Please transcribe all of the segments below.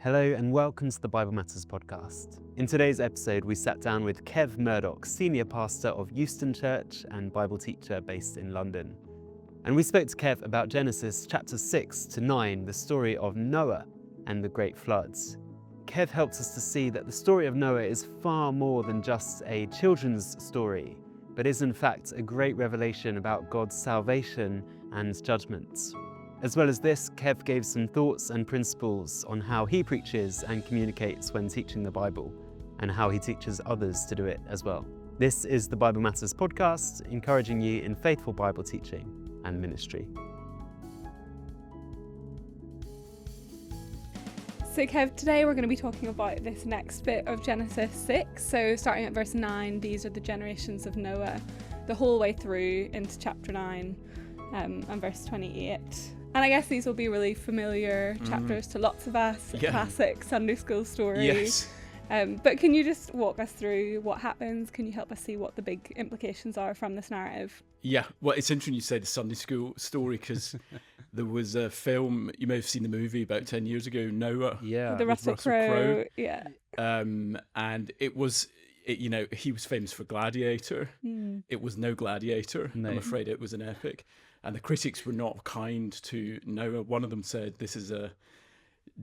Hello and welcome to the Bible Matters podcast. In today's episode, we sat down with Kev Murdoch, senior pastor of Euston Church and Bible teacher based in London. And we spoke to Kev about Genesis chapter 6 to 9, the story of Noah and the great floods. Kev helps us to see that the story of Noah is far more than just a children's story, but is in fact a great revelation about God's salvation and judgment. As well as this, Kev gave some thoughts and principles on how he preaches and communicates when teaching the Bible, and how he teaches others to do it as well. This is the Bible Matters podcast, encouraging you in faithful Bible teaching and ministry. So Kev, today we're going to be talking about this next bit of Genesis 6. So starting at verse 9, these are the generations of Noah, the whole way through into chapter 9 and verse 28. And I guess these will be really familiar chapters to lots of us, classic Sunday school story. Yes. But can you just walk us through what happens? Can you help us see what the big implications are from this narrative? Yeah, well, it's interesting you say the Sunday school story because there was a film, you may have seen the movie about 10 years ago, Noah. Yeah. The Russell Crowe. Yeah. And he was famous for Gladiator. It was no Gladiator. No. I'm afraid it was an epic. And the critics were not kind to Noah. One of them said this is a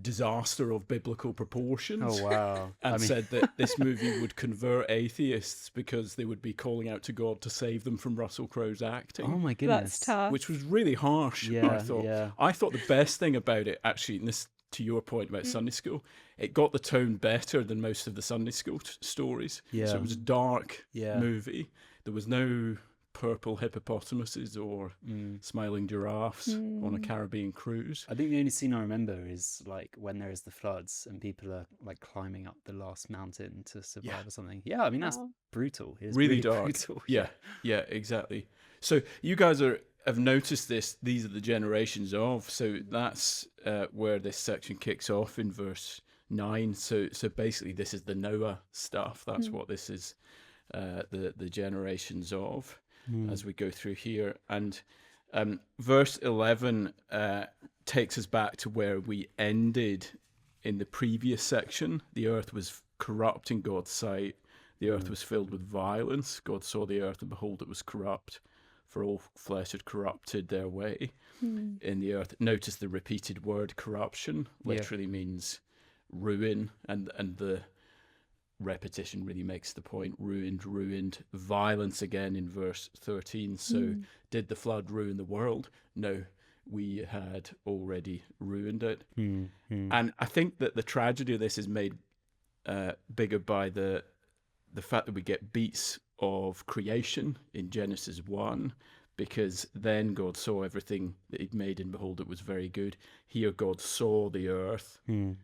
disaster of biblical proportions. Oh, wow. And said that this movie would convert atheists because they would be calling out to God to save them from Russell Crowe's acting. Oh my goodness. That's tough. Which was really harsh, Yeah, I thought. yeah. I thought the best thing about it, actually, and this to your point about Sunday school, it got the tone better than most of the Sunday school stories. Yeah. So it was a dark Yeah. movie. There was no purple hippopotamuses or smiling giraffes on a Caribbean cruise. I think the only scene I remember is like when there is the floods and people are like climbing up the last mountain to survive or something. Yeah, I mean, that's brutal. It is Really dark. brutal. Yeah, exactly. So you guys have noticed this. These are the generations of. So that's where this section kicks off in verse 9. So basically, this is the Noah stuff. That's what this is. The generations of. As we go through here, and verse 11 takes us back to where we ended in the previous section. The earth was corrupt in God's sight. The earth was filled with violence. God saw the earth, and behold, it was corrupt, for all flesh had corrupted their way in the earth. Notice the repeated word corruption literally means ruin, and the repetition really makes the point. Ruined. Violence again in verse 13. So did the flood ruin the world? No, we had already ruined it. And I think that the tragedy of this is made bigger by the fact that we get beats of creation in Genesis 1, because then God saw everything that he'd made, and behold, it was very good. Here God saw the earth and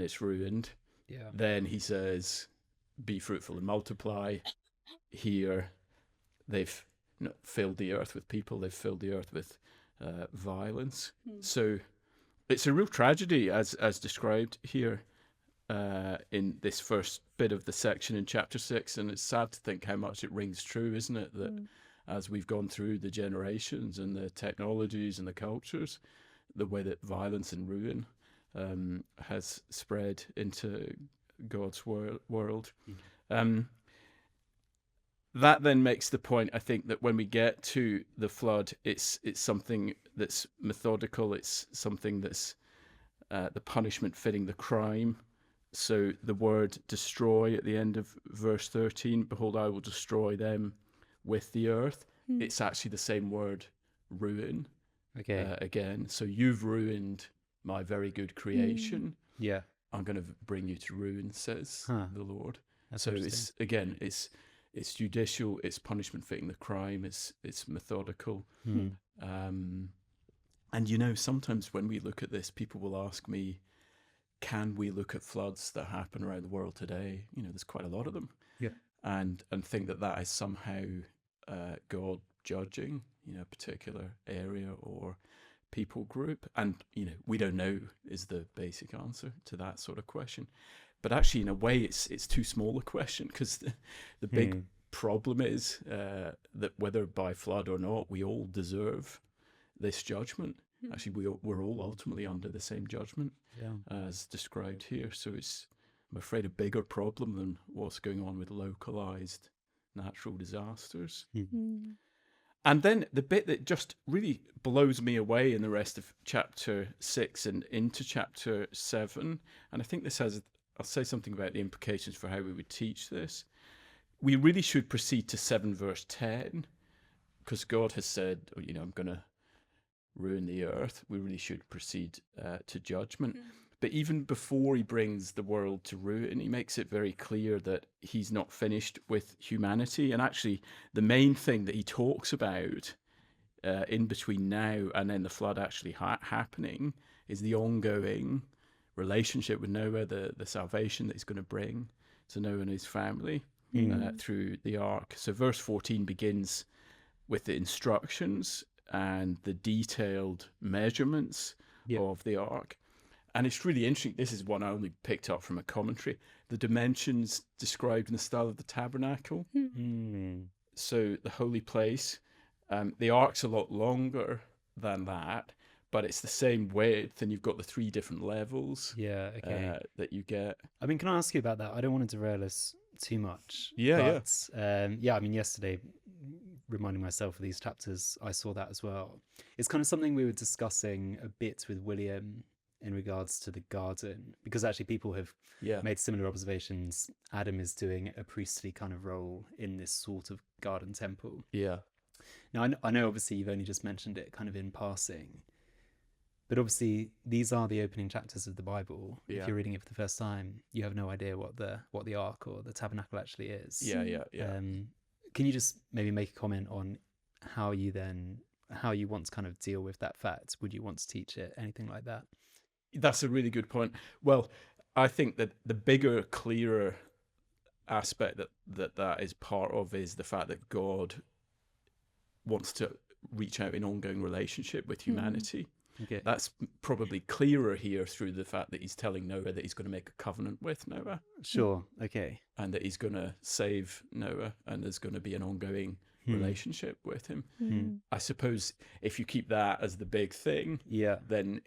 it's ruined. Yeah. Then he says, be fruitful and multiply. Here, they've not filled the earth with people, they've filled the earth with violence. So it's a real tragedy as described here in this first bit of the section in chapter 6. And it's sad to think how much it rings true, isn't it? That as we've gone through the generations and the technologies and the cultures, the way that violence and ruin has spread into God's world. That then makes the point, I think, that when we get to the flood, it's something that's methodical. It's something that's the punishment fitting the crime. So the word destroy at the end of verse 13, behold, I will destroy them with the earth. It's actually the same word, ruin, again. So you've ruined my very good creation. Yeah. I'm going to bring you to ruin, says the Lord. That's so it's judicial, it's punishment fitting the crime, it's methodical. And sometimes when we look at this, people will ask me, can we look at floods that happen around the world today? There's quite a lot of them. Yeah. And think that is somehow God judging, a particular area or people group. And we don't know is the basic answer to that sort of question. But actually, in a way, it's too small a question, because the big problem is that whether by flood or not, we all deserve this judgment. Actually, we're all ultimately under the same judgment as described here. So it's, I'm afraid, a bigger problem than what's going on with localized natural disasters. And then the bit that just really blows me away in the rest of chapter 6 and into chapter 7, and I think this has, I'll say something about the implications for how we would teach this. We really should proceed to 7 verse 10, because God has said, I'm going to ruin the earth. We really should proceed to judgment. But even before he brings the world to ruin, he makes it very clear that he's not finished with humanity. And actually, the main thing that he talks about in between now and then the flood actually happening is the ongoing relationship with Noah, the salvation that he's going to bring to Noah and his family through the ark. So verse 14 begins with the instructions and the detailed measurements of the ark. And it's really interesting. This is one I only picked up from a commentary. The dimensions described in the style of the tabernacle. So the holy place, the ark's a lot longer than that, but it's the same width, and you've got the 3 different levels that you get. I mean, can I ask you about that? I don't want to derail us too much. Yeah. I mean, yesterday, reminding myself of these chapters, I saw that as well. It's kind of something we were discussing a bit with William in regards to the garden, because actually people have made similar observations. Adam is doing a priestly kind of role in this sort of garden temple. Now, I know obviously you've only just mentioned it kind of in passing, but obviously these are the opening chapters of the Bible. If you're reading it for the first time, you have no idea what the ark or the tabernacle actually is. Can you just maybe make a comment on how you want to kind of deal with that fact? Would you want to teach it, anything like that? That's a really good point. Well, I think that the bigger, clearer aspect that is part of is the fact that God wants to reach out in ongoing relationship with humanity. That's probably clearer here through the fact that he's telling Noah that he's going to make a covenant with Noah. Sure. Okay. And that he's going to save Noah, and there's going to be an ongoing relationship with him. I suppose if you keep that as the big thing, then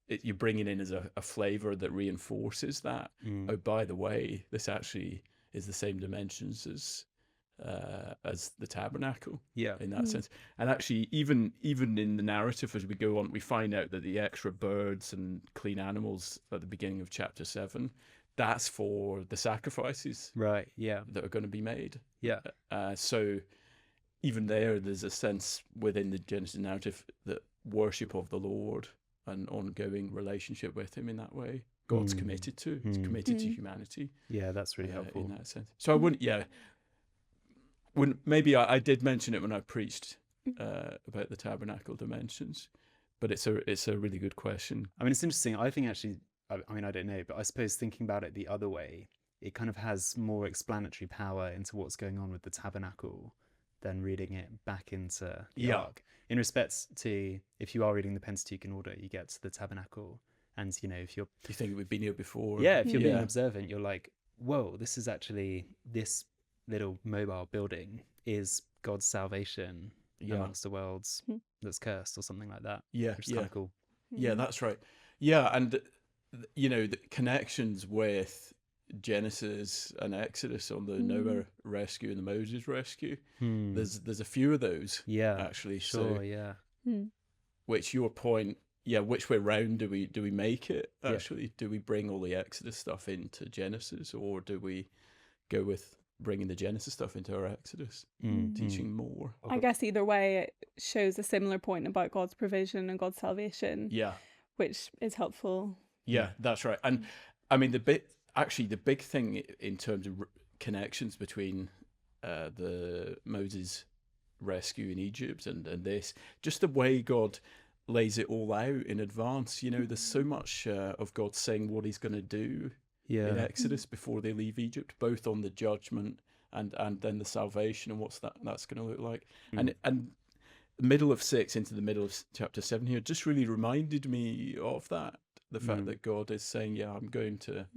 you're bringing in as a flavor that reinforces that. Oh, by the way, this actually is the same dimensions as the tabernacle in that sense. And actually, even in the narrative as we go on, we find out that the extra birds and clean animals at the beginning of chapter 7, that's for the sacrifices that are going to be made. So even there's a sense within the Genesis narrative that worship of the Lord and ongoing relationship with him in that way, God's committed to. He's committed to humanity. That's really helpful in that sense. So I wouldn't maybe I did mention it when I preached about the tabernacle dimensions, but it's a really good question. I mean, it's interesting. I think actually, I mean, I don't know, but I suppose thinking about it the other way, it kind of has more explanatory power into what's going on with the tabernacle than reading it back into the ark. In respect to, if you are reading the Pentateuch in order, you get to the tabernacle, and if you think we've been here before, if you're being observant, you're like, whoa, this is actually, this little mobile building is God's salvation amongst the worlds that's cursed, or something like that. Which is kind of cool. That's right. And the connections with Genesis and Exodus on the Noah rescue and the Moses rescue, there's a few of those actually. Which your point, which way round do we make it actually? Do we bring all the Exodus stuff into Genesis, or do we go with bringing the Genesis stuff into our Exodus, teaching more? I guess either way it shows a similar point about God's provision and God's salvation, which is helpful. That's right. And I mean, the big thing in terms of connections between the Moses rescue in Egypt and this, just the way God lays it all out in advance. There's so much of God saying what he's going to do in Exodus before they leave Egypt, both on the judgment and then the salvation and what's that's going to look like. And middle of 6 into the middle of chapter 7 here just really reminded me of that. The fact that God is saying, I'm going to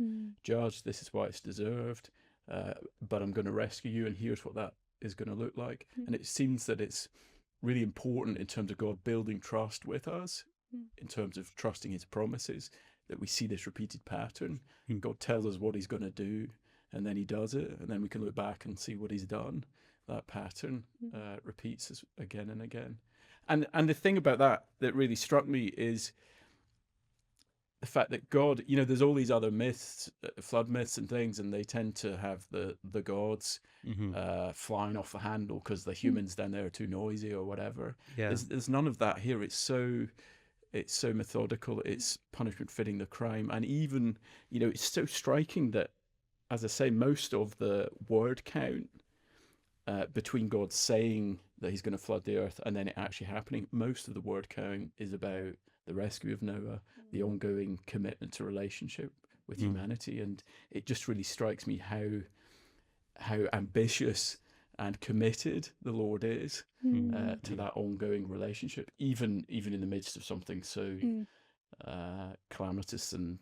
judge, this is why it's deserved, but I'm going to rescue you, and here's what that is going to look like. And it seems that it's really important in terms of God building trust with us, in terms of trusting his promises, that we see this repeated pattern. God tells us what he's going to do, and then he does it, and then we can look back and see what he's done. That pattern repeats again and again. And the thing about that really struck me is the fact that God, there's all these other myths, flood myths and things, and they tend to have the gods flying off the handle because the humans down there are too noisy or whatever. Yeah. There's none of that here. It's so methodical. It's punishment fitting the crime. And even, it's so striking that, as I say, most of the word count between God saying that he's going to flood the earth and then it actually happening, most of the word count is about the rescue of Noah, the ongoing commitment to relationship with humanity. And it just really strikes me how ambitious and committed the Lord is to that ongoing relationship, even in the midst of something so calamitous and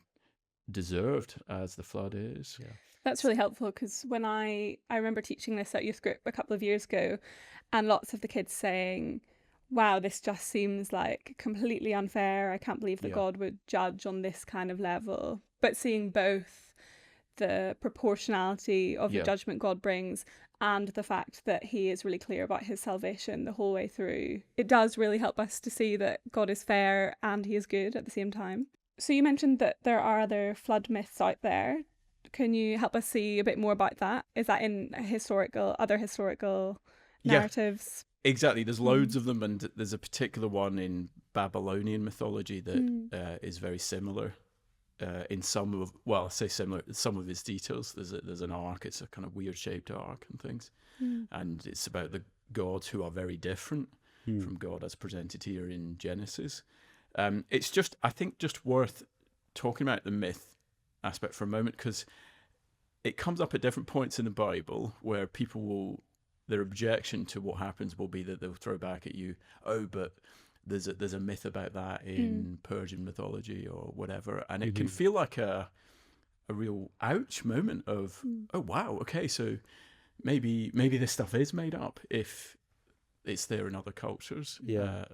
deserved as the flood is. Yeah. That's really helpful, because when I remember teaching this at youth group a couple of years ago, and lots of the kids saying, wow, this just seems like completely unfair. I can't believe that God would judge on this kind of level. But seeing both the proportionality of the judgment God brings and the fact that he is really clear about his salvation the whole way through, it does really help us to see that God is fair and he is good at the same time. So you mentioned that there are other flood myths out there. Can you help us see a bit more about that? Is that in other historical narratives? Yeah, exactly. There's loads of them, and there's a particular one in Babylonian mythology that is very similar. In some of its details. There's an ark. It's a kind of weird shaped ark and things, and it's about the gods who are very different from God as presented here in Genesis. It's just, I think, just worth talking about the myth aspect for a moment, because it comes up at different points in the Bible where their objection to what happens will be that they'll throw back at you, oh, but there's a myth about that in Persian mythology or whatever, and it can feel like a real ouch moment of, oh wow, okay, so maybe this stuff is made up if it's there in other cultures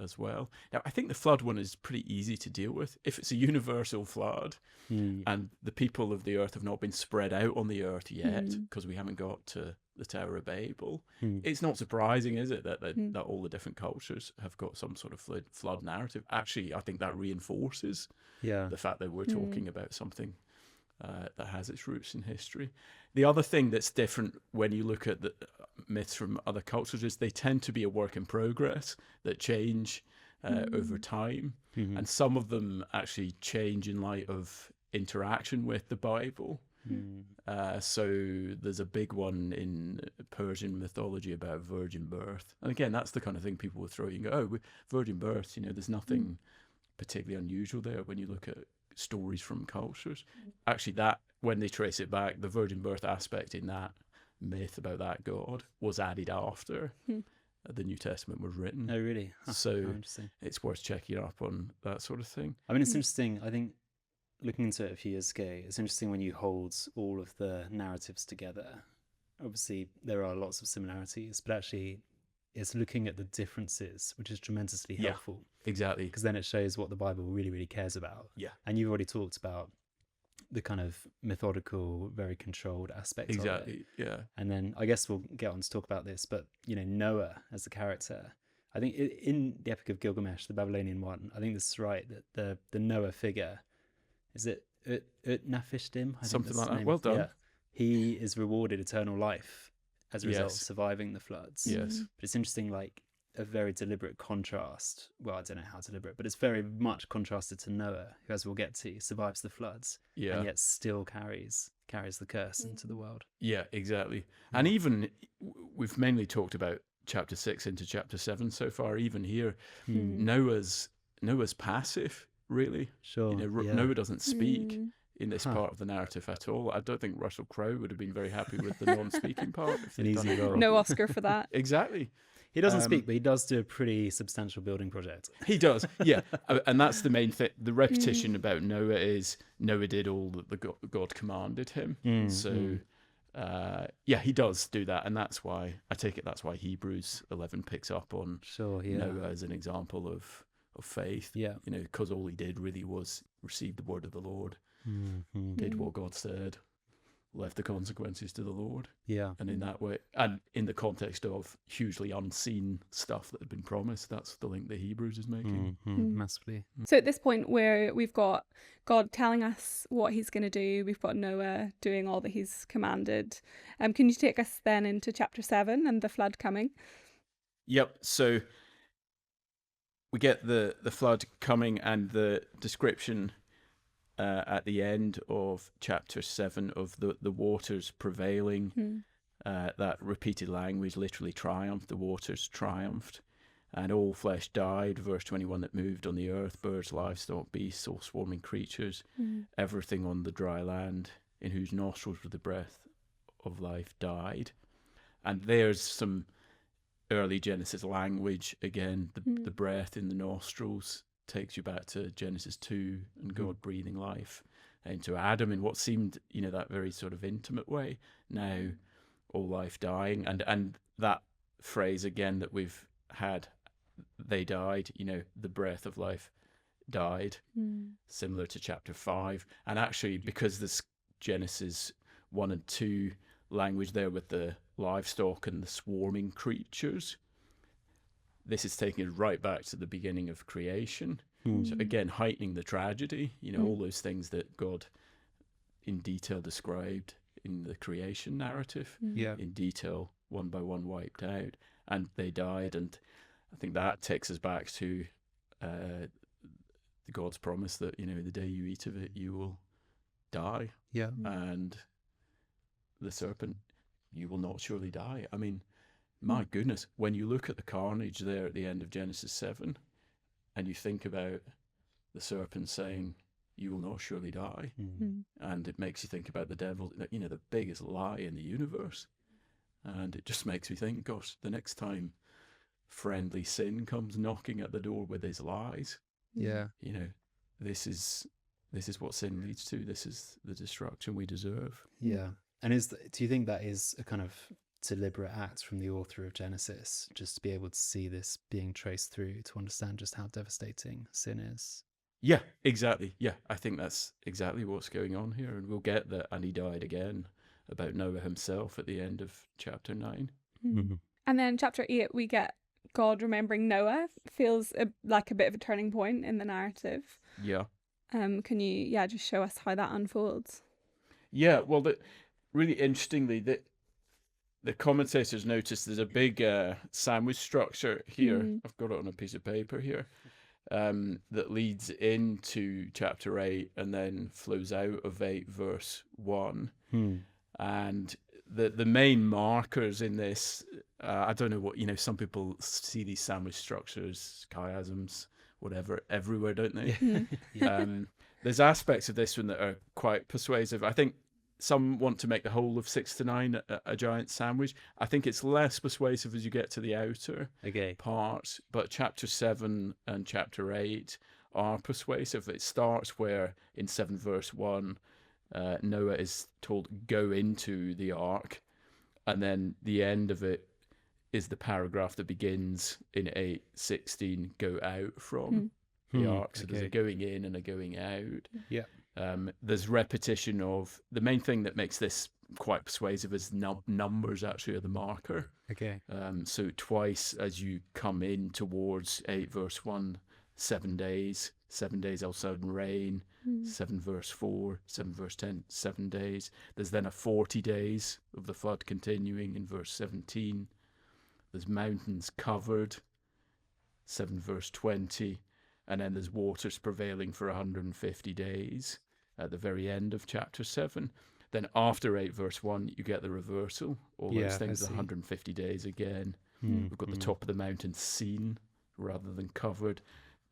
as well. Now, I think the flood one is pretty easy to deal with. If it's a universal flood and the people of the earth have not been spread out on the earth yet because we haven't got to the Tower of Babel, it's not surprising, is it, that all the different cultures have got some sort of flood narrative. Actually, I think that reinforces the fact that we're talking about something that has its roots in history. The other thing that's different when you look at the myths from other cultures is they tend to be a work in progress that change over time. And some of them actually change in light of interaction with the Bible. So there's a big one in Persian mythology about virgin birth. And again, that's the kind of thing people will throw you and go, oh, virgin birth, there's nothing particularly unusual there when you look at stories from cultures. Actually, that, when they trace it back, the virgin birth aspect in that myth about that god was added after the New Testament was written. Oh, really? So it's worth checking up on that sort of thing. I mean, it's interesting. I think looking into it a few years ago, it's interesting when you hold all of the narratives together. Obviously, there are lots of similarities, but actually it's looking at the differences, which is tremendously helpful. Exactly. Because then it shows what the Bible really, really cares about. Yeah. And you've already talked about the kind of methodical, very controlled aspect of it. Yeah. And then I guess we'll get on to talk about this, but, Noah as the character, I think in the Epic of Gilgamesh, the Babylonian one, I think this is right, that the Noah figure, is it Utnapishtim? Something like that. Well done. Yeah. He is rewarded eternal life as a result of surviving the floods. Yes. But it's interesting, like a very deliberate contrast. Well, I don't know how deliberate, but it's very much contrasted to Noah, who, as we'll get to, survives the floods and yet still carries the curse into the world. Yeah, exactly. And even, we've mainly talked about chapter 6 into chapter 7 so far. Even here, Noah's passive, really. Sure. Noah doesn't speak in this part of the narrative at all. I don't think Russell Crowe would have been very happy with the non-speaking part. An easy role. No Oscar for that. Exactly. He doesn't speak, but he does do a pretty substantial building project. He does, yeah. And that's the main thing. The repetition about Noah is Noah did all that God commanded him. So he does do that, and that's why I take it that's why Hebrews 11 picks up on Sure, yeah. Noah as an example of faith. Yeah. Because all he did really was receive the word of the Lord, Mm-hmm. did what God said, left the consequences to the Lord. Yeah. And in that way, and in the context of hugely unseen stuff that had been promised, that's the link that Hebrews is making. Massively. So at this point where we've got God telling us what he's going to do, we've got Noah doing all that he's commanded. Can you take us then into chapter 7 and the flood coming? Yep. So we get the flood coming and the description at the end of chapter 7 of the waters prevailing. That repeated language literally triumphed. The waters triumphed, and all flesh died. Verse 21, that moved on the earth, birds, livestock, beasts, all swarming creatures, everything on the dry land, in whose nostrils was the breath of life, died. And there's some early Genesis language again. The breath in the nostrils takes you back to Genesis 2 and God breathing life into Adam in what seemed, that very sort of intimate way. Now, all life dying, and that phrase again that we've had, they died, the breath of life died, similar to chapter 5. And actually, because this Genesis 1 and 2 language there with the livestock and the swarming creatures, this is taking us right back to the beginning of creation. So again, heightening the tragedy, all those things that God in detail described in the creation narrative, in detail, one by one wiped out, and they died. And I think that takes us back to God's promise that, the day you eat of it, you will die. Yeah. And the serpent, you will not surely die. I mean, my goodness, when you look at the carnage there at the end of Genesis 7, and you think about the serpent saying, you will not surely die, and it makes you think about the devil, the biggest lie in the universe. And it just makes me think, gosh, the next time friendly sin comes knocking at the door with his lies, this is what sin leads to. This is the destruction we deserve. Yeah. And do you think that is a kind of deliberate act from the author of Genesis, just to be able to see this being traced through, to understand just how devastating sin is? Yeah, exactly. Yeah, I think that's exactly what's going on here. And we'll get that, and he died again, about Noah himself at the end of chapter 9. And then chapter 8, we get God remembering Noah. Feels like a bit of a turning point in the narrative. Yeah. Can you, just show us how that unfolds? Yeah, well, really interestingly, the commentators noticed there's a big sandwich structure here. I've got it on a piece of paper here, that leads into chapter 8 and then flows out of 8 verse 1. And the main markers in this, I don't know what, some people see these sandwich structures, chiasms, whatever, everywhere, don't they? There's aspects of this one that are quite persuasive. I think some want to make the whole of 6 to 9 a giant sandwich. I think it's less persuasive as you get to the outer parts, but chapter 7 and chapter 8 are persuasive. It starts where in 7 verse 1, Noah is told, go into the ark, and then the end of it is the paragraph that begins in 8:16, go out from the ark. So there's a going in and a going out. Yeah. There's repetition of the main thing that makes this quite persuasive is numbers actually are the marker. So twice as you come in towards 8 verse 1, 7 days all sudden rain, 7 verse 4, 7 verse 10, 7 days. There's then a 40 days of the flood continuing in verse 17. There's mountains covered, 7 verse 20. And then there's waters prevailing for 150 days at the very end of chapter 7. Then after 8 verse 1, you get the reversal. All those things, 150 days again. We've got the top of the mountain seen rather than covered.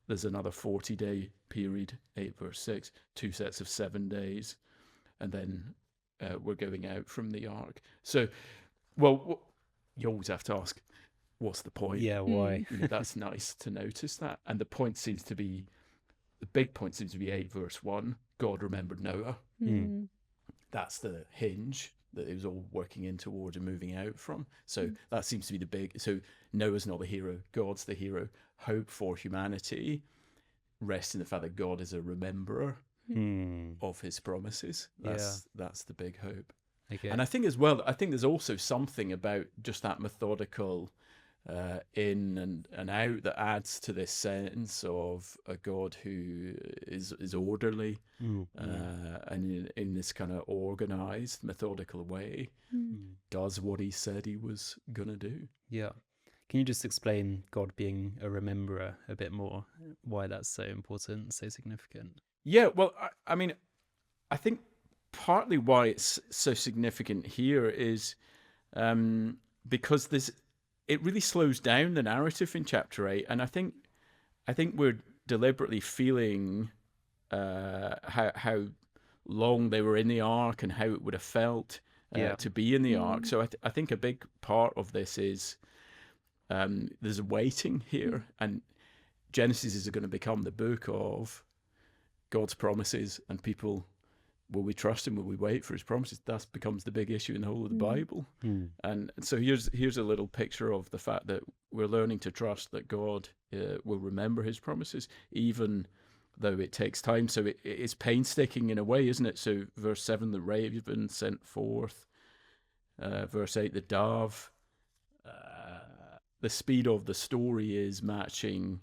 There's another 40-day period, 8 verse 6, 2 sets of 7 days. And then we're going out from the ark. So, well, you always have to ask, what's the point? Yeah, why? That's nice to notice that. And the big point seems to be 8 verse 1, God remembered Noah. That's the hinge, that it was all working in towards and moving out from. So that seems to be the big. So Noah's not the hero; God's the hero. Hope for humanity rests in the fact that God is a rememberer of His promises. That's the big hope. Okay. And I think as well, I think there's also something about just that methodical in and out that adds to this sense of a God who is orderly and in this kind of organized, methodical way does what He said He was going to do. Yeah. Can you just explain God being a rememberer a bit more, why that's so important, so significant? Yeah, well, I mean, I think partly why it's so significant here is because it really slows down the narrative in chapter 8, and I think we're deliberately feeling how long they were in the ark and how it would have felt to be in the ark. So I think a big part of this is there's a waiting here, and Genesis is going to become the book of God's promises, and people, will we trust Him? Will we wait for His promises? That becomes the big issue in the whole of the Bible. And so here's a little picture of the fact that we're learning to trust that God will remember His promises, even though it takes time. So it's painstaking in a way, isn't it? So verse 7, the raven sent forth. Verse 8, the dove. The speed of the story is matching,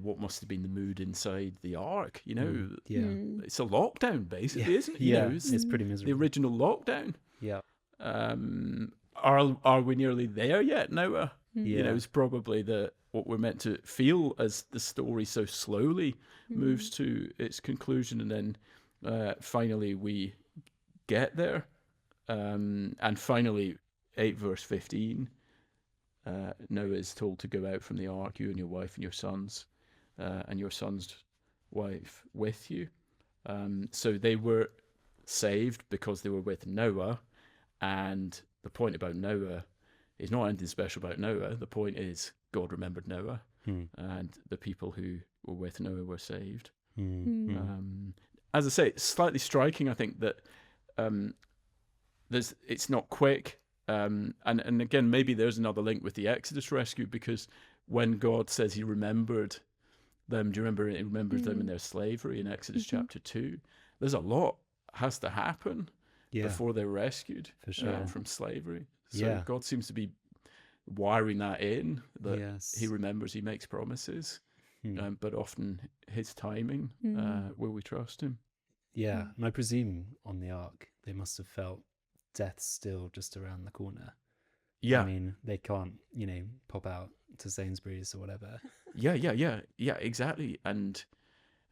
what must have been the mood inside the ark. It's a lockdown, basically, isn't it? It's pretty miserable. The original lockdown. Yeah. Are we nearly there yet, Noah? It's probably what we're meant to feel as the story so slowly moves to its conclusion, and then finally we get there. And finally, 8 verse 15. Noah is told to go out from the ark, you and your wife and your son's wife with you. So they were saved because they were with Noah, and the point about Noah is not anything special about Noah. The point is God remembered Noah, and the people who were with Noah were saved. As I say, it's slightly striking, I think, that it's not quick. And again, maybe there's another link with the Exodus rescue, because when God says He remembered them, do you remember He remembers them in their slavery in Exodus chapter 2? There's a lot has to happen before they're rescued from slavery. So God seems to be wiring that in, that He remembers, He makes promises, but often His timing, will we trust Him? Yeah, and I presume on the ark they must have felt death still just around the corner. Yeah. I mean, they can't, pop out to Sainsbury's or whatever. Yeah, exactly. And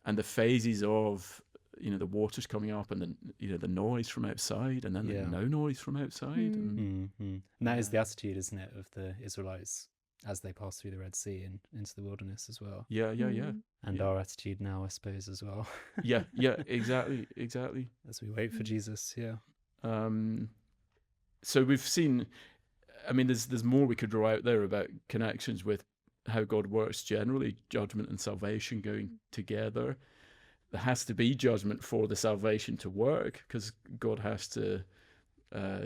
the phases of, the waters coming up, and then, the noise from outside, and then no noise from outside. And that is the attitude, isn't it, of the Israelites as they pass through the Red Sea and into the wilderness as well. Yeah. And our attitude now, I suppose, as well. yeah, exactly. As we wait for Jesus, So we've seen, there's more we could draw out there about connections with how God works generally, judgment and salvation going together. There has to be judgment for the salvation to work, because God has to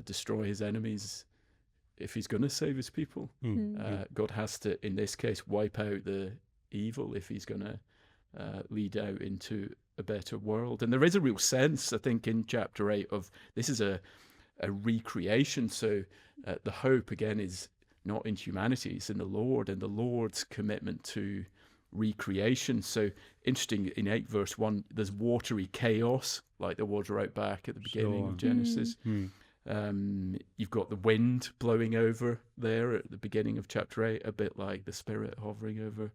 destroy His enemies if He's going to save His people. God has to, in this case, wipe out the evil if He's going to lead out into a better world. And there is a real sense, I think, in chapter 8 of this is a recreation. So the hope, again, is not in humanity, it's in the Lord, and the Lord's commitment to recreation. So interesting, in 8 verse 1, there's watery chaos, like there was right back at the beginning of Genesis. You've got the wind blowing over there at the beginning of chapter 8, a bit like the Spirit hovering over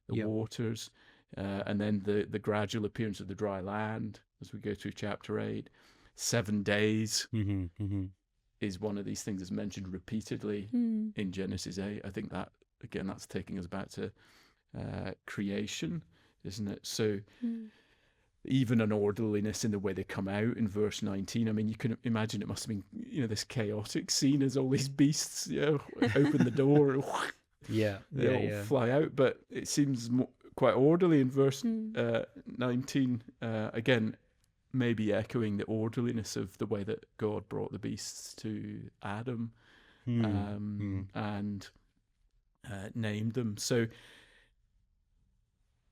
the waters. And then the gradual appearance of the dry land as we go through chapter 8. 7 days is one of these things that's mentioned repeatedly in Genesis 8. I think that, again, that's taking us back to creation, isn't it? So even an orderliness in the way they come out in verse 19. You can imagine it must have been, this chaotic scene as all these beasts, open the door and they all fly out. But it seems quite orderly in verse 19. Again, maybe echoing the orderliness of the way that God brought the beasts to Adam and named them. So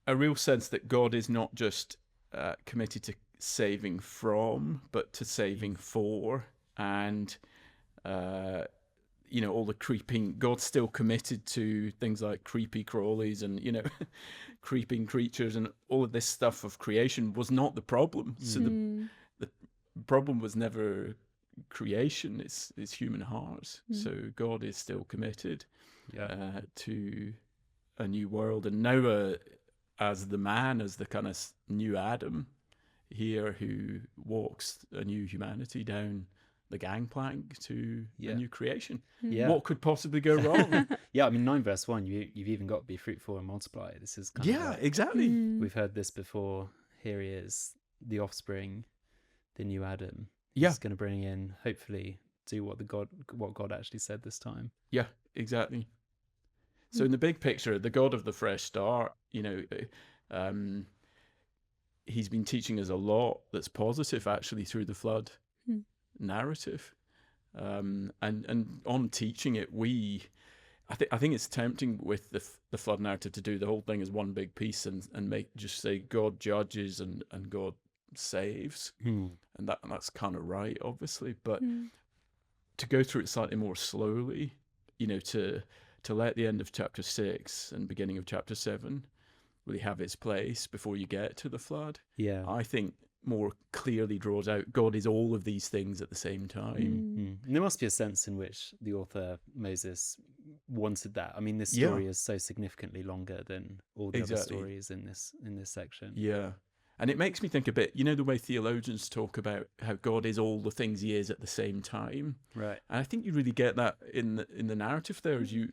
a real sense that God is not just committed to saving from, but to saving for. And all the creeping, God's still committed to things like creepy crawlies and creeping creatures, and all of this stuff of creation was not the problem. So the problem was never creation, it's human hearts. So God is still committed to a new world, and Noah as the man, as the kind of new Adam here, who walks a new humanity down the gangplank to a new creation. What could possibly go wrong? 9 verse 1, you've even got be fruitful and multiply. This is kind of like, exactly. We've heard this before. Here he is, the offspring, the new Adam. Yeah. He's going to bring in, hopefully, do what God actually said this time. Yeah, exactly. So in the big picture, the God of the fresh start, he's been teaching us a lot that's positive actually through the flood narrative. And on teaching it, I think it's tempting with the flood narrative to do the whole thing as one big piece and just say God judges and God saves. And that's kind of right, obviously, but to go through it slightly more slowly, to let the end of chapter 6 and beginning of chapter 7 really have its place before you get to the flood, I think more clearly draws out God is all of these things at the same time. And there must be a sense in which the author Moses wanted that. I mean, this story is so significantly longer than all the other stories in this section. And it makes me think a bit, the way theologians talk about how God is all the things he is at the same time. Right. And I think you really get that in the narrative there as you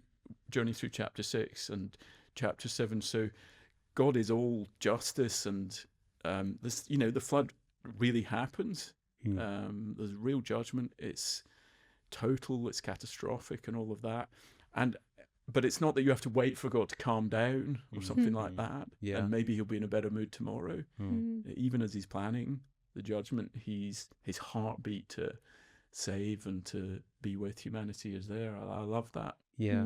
journey through chapter 6 and chapter 7. So God is all justice, and this, the flood really happens. There's real judgment. It's total, it's catastrophic and all of that. But it's not that you have to wait for God to calm down or something like that. And maybe he'll be in a better mood tomorrow. Even as he's planning the judgment, his heartbeat to save and to be with humanity is there. I love that. Yeah.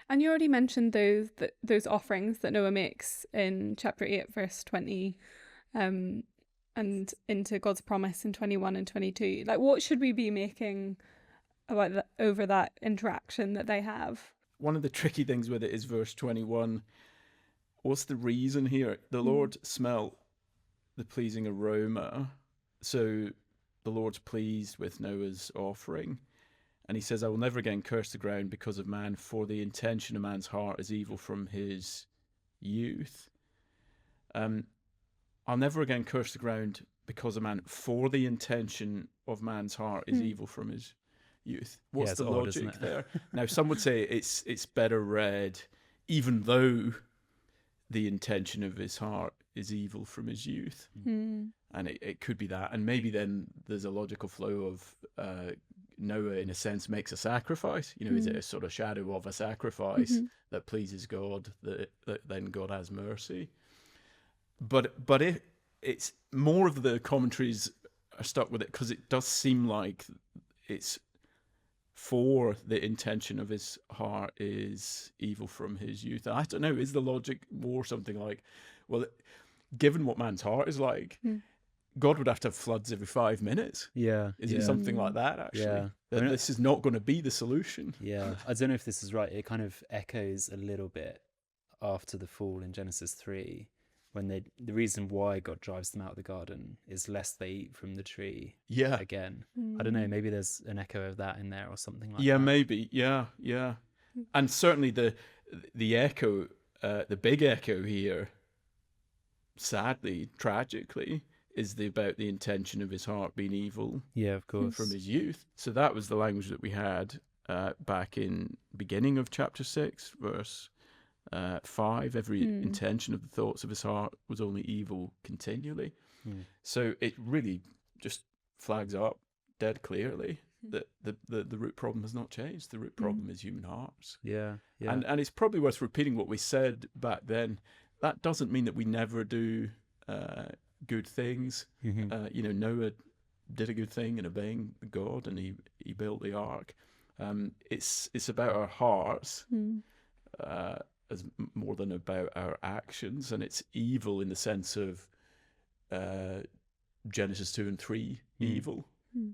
And you already mentioned those offerings that Noah makes in chapter 8, verse 20, and into God's promise in 21 and 22. Like, what should we be making about over that interaction that they have? One of the tricky things with it is verse 21. What's the reason here? The Lord smelt the pleasing aroma. So the Lord's pleased with Noah's offering. And he says, I will never again curse the ground because of man, for the intention of man's heart is evil from his youth. I'll never again curse the ground because of man, for the intention of man's heart is evil from his youth. What's the logic there? Now, some would say it's better read, even though the intention of his heart is evil from his youth. And it could be that. And maybe then there's a logical flow of Noah, in a sense, makes a sacrifice. Is it a sort of shadow of a sacrifice that pleases God, that then God has mercy? But it's more of the commentaries are stuck with it because it does seem like it's for the intention of his heart is evil from his youth. I don't know, is the logic more something like, well, given what man's heart is like, God would have to have floods every 5 minutes. Is it something like that, actually? That this is not going to be the solution. I don't know if this is right. It kind of echoes a little bit after the fall in Genesis 3, when the reason why God drives them out of the garden is lest they eat from the tree again. I don't know, maybe there's an echo of that in there or something like that. Yeah, maybe. Yeah. And certainly the echo, the big echo here, sadly, tragically, is about the intention of his heart being evil. Yeah, of course. From his youth. So that was the language that we had back in beginning of chapter 6, verse 5. Every intention of the thoughts of his heart was only evil continually. So it really just flags up dead clearly that the root problem has not changed. The root problem is human hearts. Yeah. And it's probably worth repeating what we said back then. That doesn't mean that we never do good things. Noah did a good thing in obeying God, and he built the ark. It's about our hearts as more than about our actions, and it's evil in the sense of Genesis 2 and 3 evil.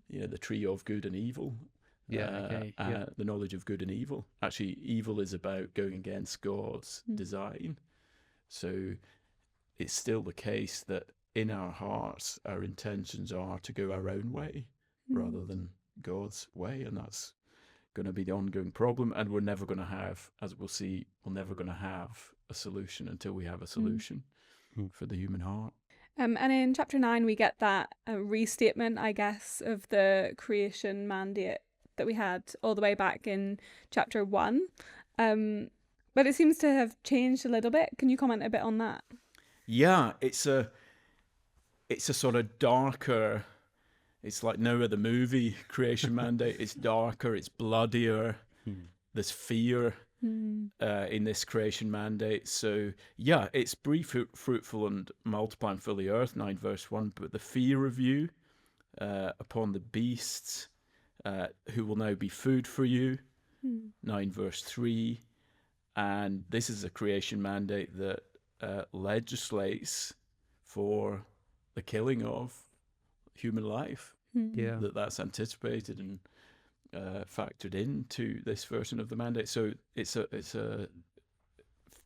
The tree of good and evil. The knowledge of good and evil. Actually, evil is about going against God's design. So it's still the case that in our hearts, our intentions are to go our own way rather than God's way, and that's going to be the ongoing problem. And we're never going to have, as we'll see, a solution until we have a solution for the human heart. And in chapter 9, we get that restatement, I guess, of the creation mandate that we had all the way back in chapter 1. But it seems to have changed a little bit. Can you comment a bit on that? Yeah, it's a sort of darker, it's like Noah the movie creation mandate. It's darker, it's bloodier, there's fear in this creation mandate. So yeah, it's be fruitful and multiply and fill the earth, 9 verse 1, but the fear of you upon the beasts who will now be food for you, 9 verse 3. And this is a creation mandate that legislates for the killing of human life. That's anticipated and factored into this version of the mandate. So it's a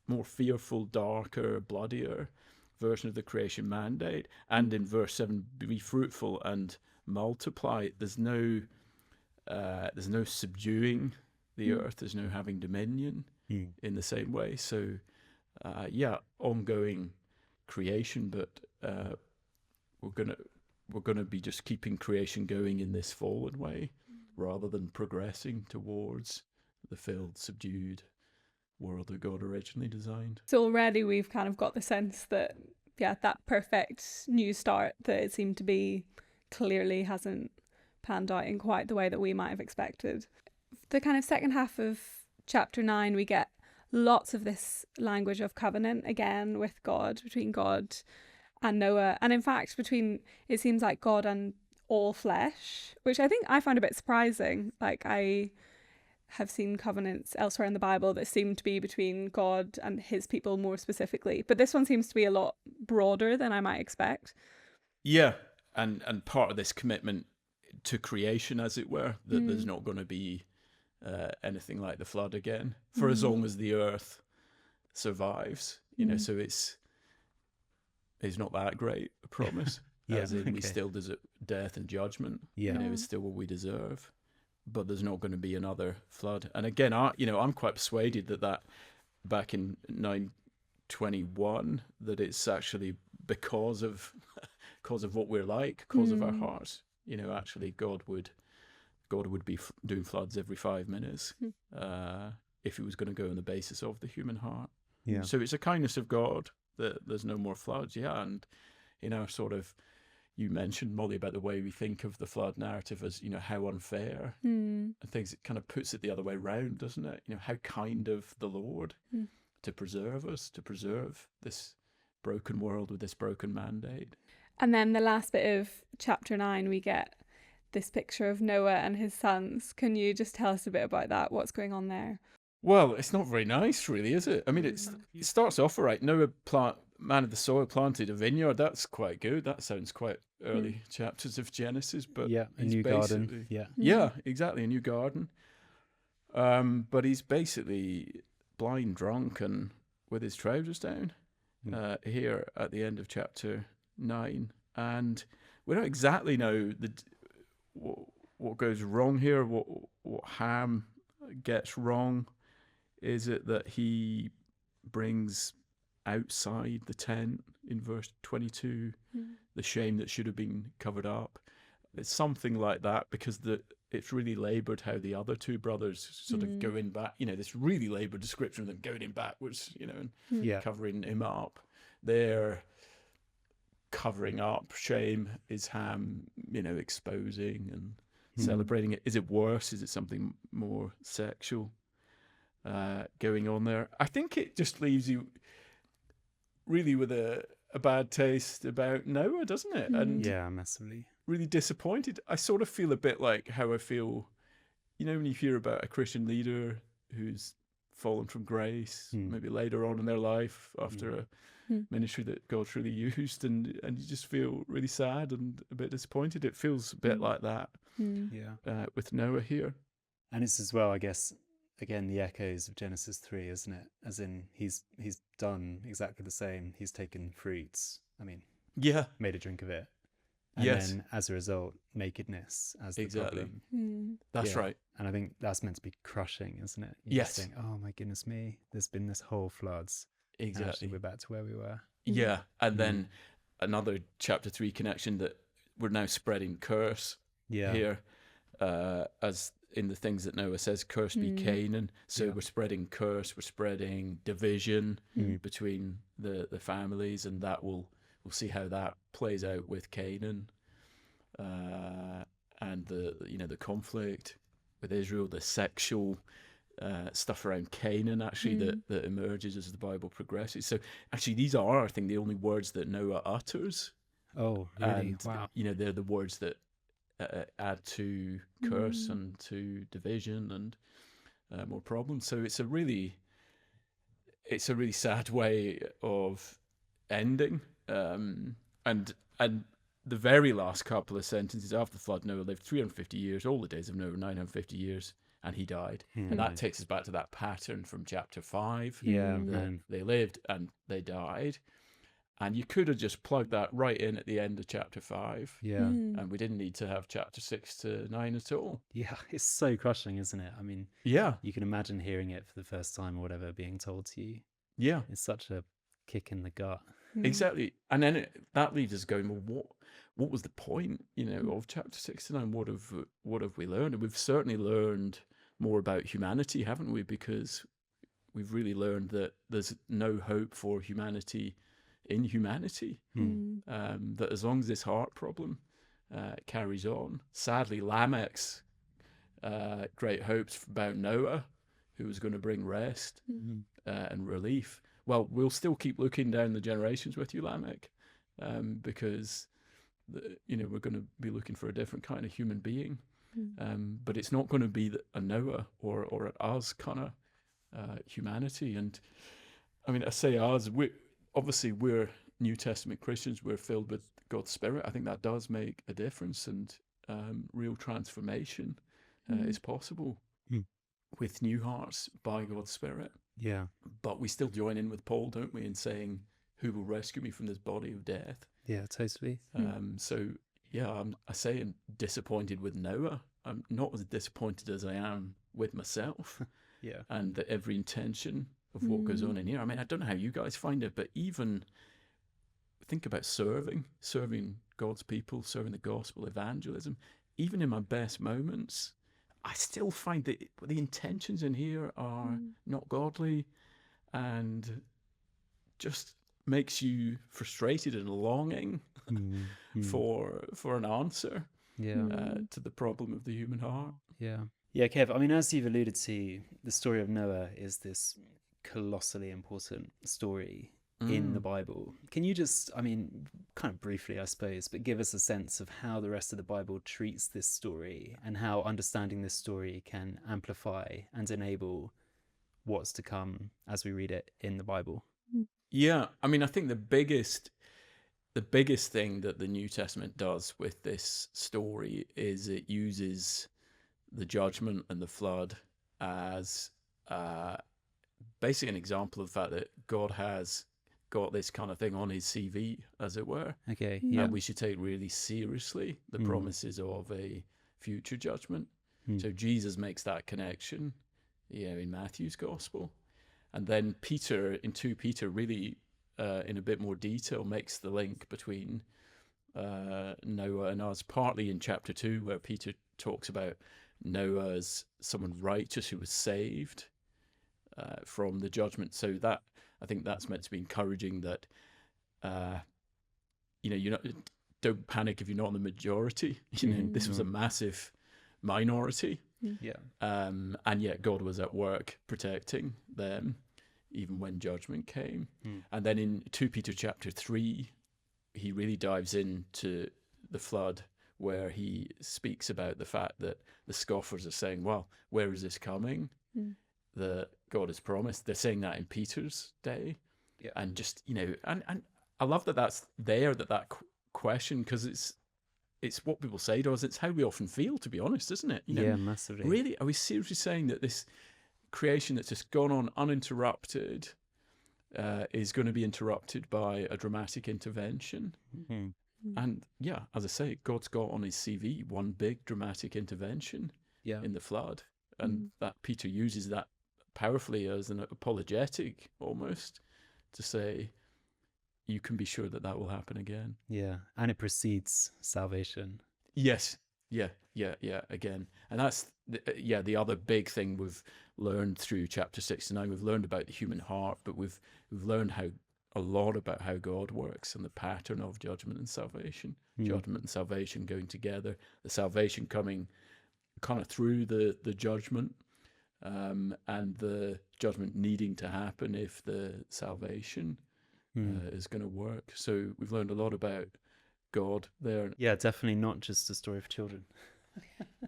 more fearful, darker, bloodier version of the creation mandate. And in verse 7, be fruitful and multiply. There's no subduing the earth. There's no having dominion in the same way. So ongoing creation, but we're gonna be just keeping creation going in this fallen way rather than progressing towards the filled, subdued world that God originally designed. So already we've kind of got the sense that that perfect new start that it seemed to be clearly hasn't panned out in quite the way that we might have expected. The kind of second half of chapter 9, we get lots of this language of covenant again with God, between God and Noah, and in fact it seems like God and all flesh, which I think I found a bit surprising. Like, I have seen covenants elsewhere in the Bible that seem to be between God and his people more specifically, but this one seems to be a lot broader than I might expect. Yeah, and part of this commitment to creation, as it were, that there's not going to be anything like the flood again for as long as the earth survives, so it's not that great a promise. As in, we still deserve death and judgment. It's still what we deserve, but there's not going to be another flood. And again, I'm quite persuaded that back in 9:21, that it's actually because of what we're like, because of our hearts. Actually, God would be doing floods every 5 minutes if he was going to go on the basis of the human heart. So it's a kindness of God that there's no more floods. And sort of, you mentioned, Molly, about the way we think of the flood narrative as how unfair and things. It kind of puts it the other way around, doesn't it? How kind of the Lord to preserve us, to preserve this broken world with this broken mandate. And then the last bit of chapter 9, we get this picture of Noah and his sons. Can you just tell us a bit about that? What's going on there? Well, it's not very nice, really, is it? I mean, it starts off all right. Noah, man of the soil, planted a vineyard. That's quite good. That sounds quite early chapters of Genesis. But a new garden. Yeah, exactly, a new garden. But he's basically blind, drunk, and with his trousers down here at the end of chapter 9. And we don't exactly know what goes wrong here, what Ham gets wrong. Is it that he brings outside the tent in verse 22 the shame that should have been covered up? It's something like that, because it's really laboured how the other two brothers sort of go in back, this really laboured description of them going in backwards, and covering him up. They're covering up shame. Is Ham, exposing and celebrating it? Is it worse? Is it something more sexual going on there? I think it just leaves you really with a a bad taste about Noah, doesn't it? And Yeah, massively. really disappointed. I sort of feel a bit like how I feel, when you hear about a Christian leader who's fallen from grace, maybe later on in their life after a ministry that God really used, and you just feel really sad and a bit disappointed. It feels a bit like that with Noah here. And it's as well, I guess, again, the echoes of Genesis 3, isn't it? As in, he's done exactly the same. He's taken fruits, made a drink of it. And then, as a result, nakedness as the problem. That's right. And I think that's meant to be crushing, isn't it? You just think, oh my goodness me, there's been this whole floods. Exactly. And actually, we're back to where we were. Yeah. And then another chapter 3 connection, that we're now spreading curse here, as in the things that Noah says, curse be Canaan. So we're spreading curse, we're spreading division between the families, and that we'll see how that plays out with Canaan, and the conflict with Israel, the sexual stuff around Canaan actually that emerges as the Bible progresses. So actually these are, I think, the only words that Noah utters. Oh, really? And, wow. They're the words that add to curse and to division and more problems. So it's a really sad way of ending. And the very last couple of sentences after the flood, Noah lived 350 years, all the days of Noah 950 years, and he died. And that takes us back to that pattern from chapter 5. Yeah, They lived and they died. And you could have just plugged that right in at the end of chapter 5. Yeah. And we didn't need to have chapter 6 to 9 at all. Yeah, it's so crushing, isn't it? You can imagine hearing it for the first time or whatever being told to you. Yeah. It's such a kick in the gut. Exactly. And then that leaves us going, well, what was the point, of chapter 6 to 9? What have we learned? And we've certainly learned more about humanity, haven't we? Because we've really learned that there's no hope for humanity in humanity. That as long as this heart problem carries on, sadly, Lamech's great hopes about Noah, who was going to bring rest and relief. Well, we'll still keep looking down the generations with you, Lamech, because we're going to be looking for a different kind of human being. But it's not going to be a Noah or us kind of humanity. And I say us. We're New Testament Christians. We're filled with God's Spirit. I think that does make a difference, and real transformation is possible with new hearts by God's Spirit. Yeah. But we still join in with Paul, don't we, in saying, who will rescue me from this body of death? Yeah, totally. I say I'm disappointed with Noah. I'm not as disappointed as I am with myself. Yeah. And the every intention of what goes on in here. I don't know how you guys find it, but even think about serving God's people, serving the gospel, evangelism. Even in my best moments, I still find that the intentions in here are not godly, and just makes you frustrated and longing for an answer to the problem of the human heart. Yeah. Yeah, Kev, as you've alluded to, the story of Noah is this colossally important story in the Bible. Can you just, kind of briefly, I suppose, but give us a sense of how the rest of the Bible treats this story, and how understanding this story can amplify and enable what's to come as we read it in the Bible? Yeah, I think the biggest thing that the New Testament does with this story is it uses the judgment and the flood as basically an example of the fact that God has got this kind of thing on his CV, as it were. Okay, yeah. And we should take really seriously the promises of a future judgment. So Jesus makes that connection, in Matthew's gospel. And then Peter, in 2 Peter, really, in a bit more detail, makes the link between Noah and us, partly in chapter 2, where Peter talks about Noah as someone righteous who was saved from the judgment. So that, I think that's meant to be encouraging that, don't panic if you're not in the majority. This was a massive minority. Yeah. And yet God was at work protecting them. even when judgment came. And then in 2 Peter chapter 3, he really dives into the flood, where he speaks about the fact that the scoffers are saying, well, where is this coming? That God has promised. They're saying that in Peter's day. Yeah. And just, and I love that that's there, that question, because it's what people say to us. It's how we often feel, to be honest, isn't it? Yeah, massively. Really, are we seriously saying that this creation that's just gone on uninterrupted is going to be interrupted by a dramatic intervention? And yeah, as I say, God's got on his CV one big dramatic intervention in the flood. And that Peter uses that powerfully as an apologetic almost to say, you can be sure that will happen again. Yeah, and it precedes salvation. Yes, yeah, again. And that's, the other big thing we've learned through chapter 6 to 9. We've learned about the human heart, but we've learned a lot about how God works and the pattern of judgment and salvation. Judgment and salvation going together, the salvation coming kind of through the judgment, and the judgment needing to happen if the salvation is going to work. So we've learned a lot about God there. Yeah, definitely not just a story for children.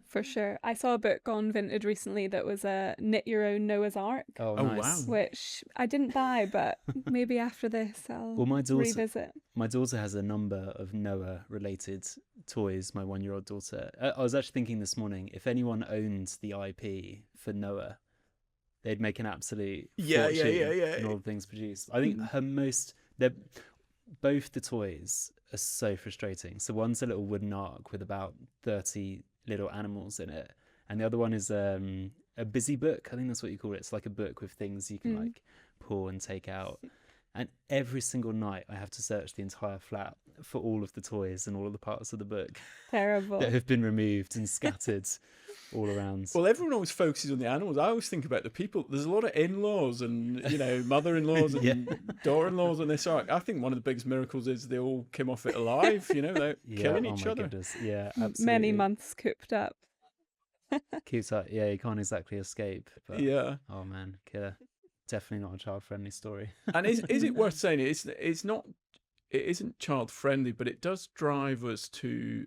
For sure. I saw a book on Vinted recently that was a knit your own Noah's Ark. Oh, Oh, nice. wow. Which I didn't buy, but maybe after this I'll revisit. My daughter has a number of Noah-related toys, my 1-year-old daughter. I was actually thinking this morning, if anyone owned the IP for Noah, they'd make an absolute fortune in all the things produced. I think both the toys are so frustrating. So one's a little wooden ark with about 30 little animals in it, and the other one is a busy book. I think that's what you call it. It's like a book with things you can like pull and take out. And every single night I have to search the entire flat for all of the toys and all of the parts of the book Terrible. that have been removed and scattered all around. Well, everyone always focuses on the animals. I always think about the people. There's a lot of in-laws and, mother-in-laws and daughter-in-laws on this ark. I think one of the biggest miracles is they all came off it alive, without killing each other. Goodness. Yeah, absolutely. Many months cooped up. Keeps up. Yeah, you can't exactly escape. But, Yeah. oh man, killer. Definitely not a child-friendly story. And is it worth saying it isn't child-friendly, but it does drive us to...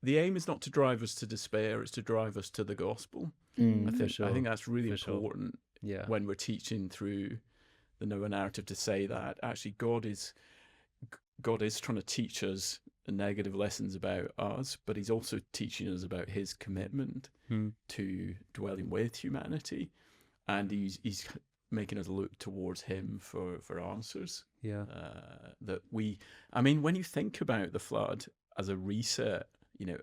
The aim is not to drive us to despair, it's to drive us to the gospel. I think that's really important when we're teaching through the Noah narrative, to say that actually God is trying to teach us negative lessons about us, but he's also teaching us about his commitment to dwelling with humanity, and he's making us look towards him for answers. When you think about the flood as a reset,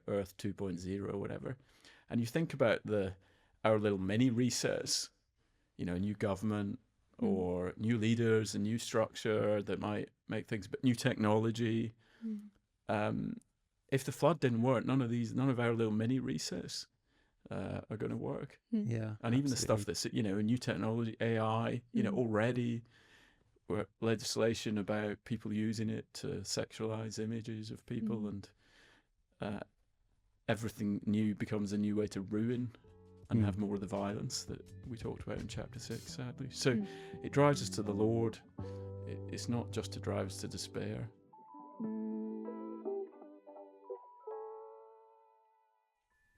Earth 2.0 or whatever, and you think about our little mini resets, a new government or new leaders, a new structure that might make things, but new technology. If the flood didn't work, none of our little mini resets are going to work. Yeah, and even the stuff that's new technology, AI, already legislation about people using it to sexualize images of people, and everything new becomes a new way to ruin and have more of the violence that we talked about in chapter 6, sadly. So it drives us to the Lord. It's not just to drive us to despair.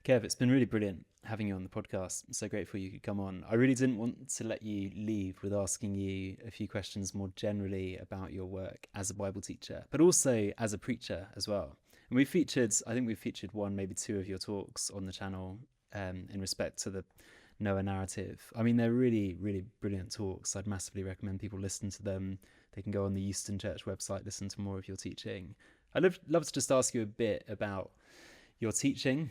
Kev, it's been really brilliant having you on the podcast. I'm so grateful you could come on. I really didn't want to let you leave with asking you a few questions more generally about your work as a Bible teacher, but also as a preacher as well. And we've featured one, maybe two of your talks on the channel in respect to the Noah narrative. I mean, they're really, really brilliant talks. I'd massively recommend people listen to them. They can go on the Euston Church website, listen to more of your teaching. I'd love to just ask you a bit about your teaching.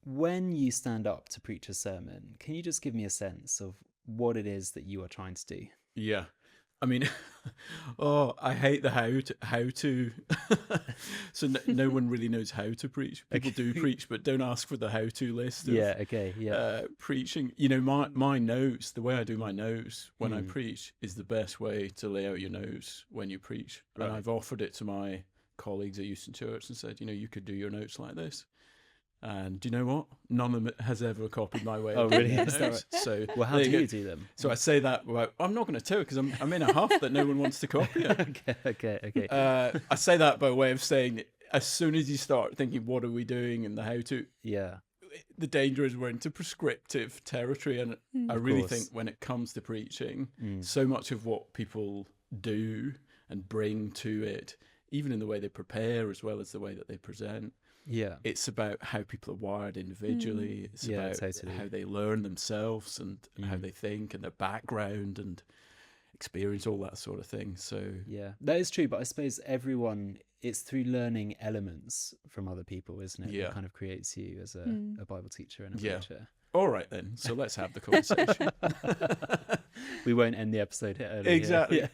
When you stand up to preach a sermon, can you just give me a sense of what it is that you are trying to do? Yeah. I mean, I hate the how to. So no one really knows how to preach. People do preach, but don't ask for the how-to list of preaching. My notes, the way I do my notes when I preach is the best way to lay out your notes when you preach. Right. And I've offered it to my colleagues at Euston Church and said, you could do your notes like this. And do you know what? None of them has ever copied my way. Oh, of really? doing Is that notes. right? So Well, how there do go. you do them? So I say that. Well, I'm not going to tell because I'm in a huff that no one wants to copy it. Okay. I say that by way of saying, as soon as you start thinking, what are we doing and the how to, Yeah. the danger is we're into prescriptive territory. And I Of really course. think when it comes to preaching, so much of what people do and bring to it, even in the way they prepare as well as the way that they present, Yeah. it's about how people are wired individually. It's Yeah, about totally. how they learn themselves and how they think and their background and experience, all that sort of thing. So Yeah, that is true. But I suppose it's through learning elements from other people, isn't it? Yeah. That kind of creates you as a Bible teacher and a Yeah. preacher. all right then, so let's have the conversation. We won't end the episode here early. Exactly. Yeah.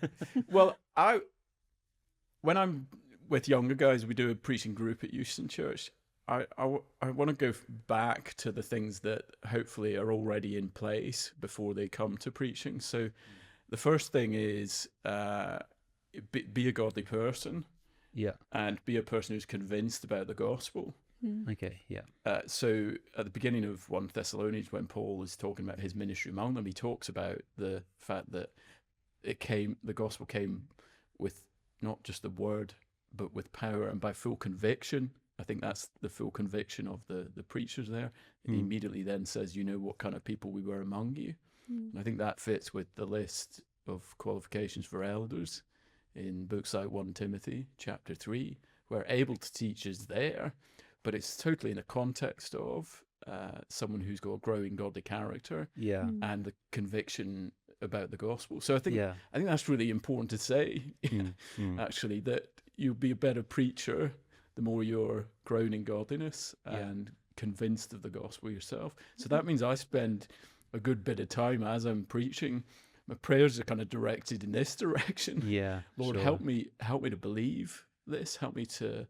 Well, when I'm with younger guys, we do a preaching group at Euston Church. I want to go back to the things that hopefully are already in place before they come to preaching. So the first thing is be a godly person Yeah. and be a person who's convinced about the gospel. Okay. Yeah. So at the beginning of 1 Thessalonians, when Paul is talking about his ministry among them, he talks about the fact that the gospel came with not just the word, but with power and by full conviction. I think that's the full conviction of the preachers there. And he immediately then says, you know what kind of people we were among you. And I think that fits with the list of qualifications for elders in books like 1 Timothy chapter 3, where able to teach is there, but it's totally in the context of someone who's got a growing godly character Yeah. and the conviction about the gospel. So I think Yeah. I think that's really important to say, actually, that you'll be a better preacher the more you're grown in godliness and convinced of the gospel yourself. So that means I spend a good bit of time as I'm preaching. My prayers are kind of directed in this direction. Yeah. Lord, sure. help me to believe this. Help me to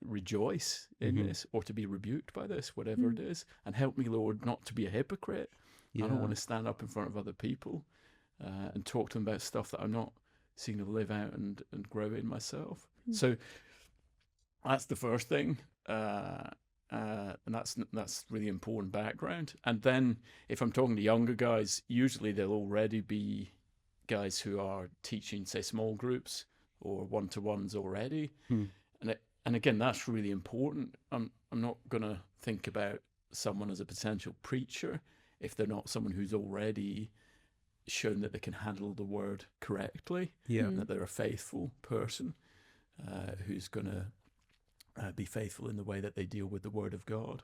rejoice in this, or to be rebuked by this, whatever it is. And help me, Lord, not to be a hypocrite. I don't want to stand up in front of other people and talk to them about stuff that I'm not seeing to live out and grow in myself. So that's the first thing. And that's really important background. And then if I'm talking to younger guys, usually they'll already be guys who are teaching, say, small groups or one-to-ones already. And again, that's really important. I'm not going to think about someone as a potential preacher if they're not someone who's already shown that they can handle the word correctly, and that they're a faithful person who's going to be faithful in the way that they deal with the word of God.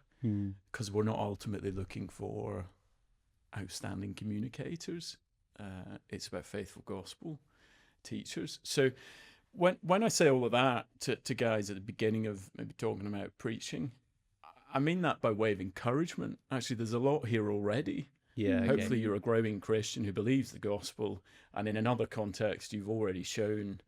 Because we're not ultimately looking for outstanding communicators. It's about faithful gospel teachers. So when I say all of that to guys at the beginning of maybe talking about preaching, I mean that by way of encouragement. Actually, there's a lot here already. Yeah. Hopefully you're a growing Christian who believes the gospel, and in another context you've already shown